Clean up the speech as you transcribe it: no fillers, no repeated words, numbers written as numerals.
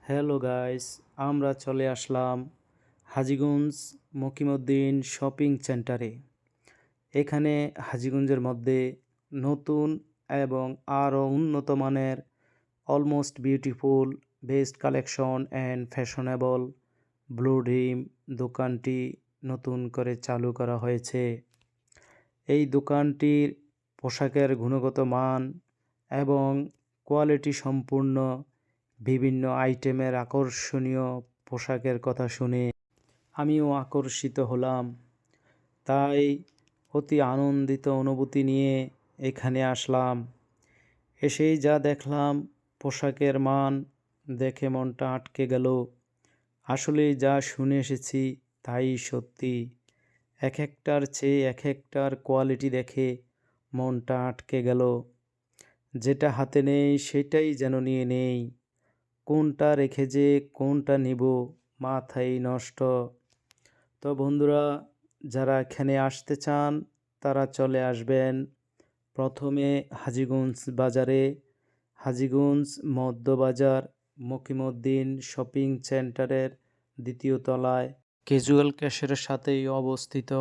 Hello guys, আমরা চলে আসলাম Hajiganj Mokimuddin shopping সেন্টারে। এখানে হাজীগঞ্জের মধ্যে নতুন এবং আরও উন্নত মানের almost beautiful best collection and fashionable blue dream দোকানটি নতুন করে চালু করা হয়েছে। এই দোকানটির পোশাকের গুণগত মান এবং কোয়ালিটি সম্পূর্ণ বিভিন্ন আইটেমের আকর্ষণীয় পোশাকের কথা শুনে আমিও আকর্ষিত হলাম। তাই অতি আনন্দিত অনুভূতি নিয়ে এখানে আসলাম। এসেই যা দেখলাম, পোশাকের মান দেখে মনটা আটকে গেল। আসলেই যা শুনে এসেছি তাই সত্যি। এক একটার চেয়ে এক একটার কোয়ালিটি দেখে মনটা আটকে গেল। যেটা হাতে নেই সেটাই যেন নিয়ে নেই। কোনটা রেখে যে কোনটা নিব মাথাই নষ্ট। তো বন্ধুরা, যারা এখানে আসতে চান তারা চলে আসবেন। প্রথমে হাজীগঞ্জ বাজারে, হাজীগঞ্জ মধ্যবাজার মকিমউদ্দিন শপিং সেন্টারের দ্বিতীয় তলায় ক্যাজুয়াল ক্যাশের সাথেই অবস্থিত।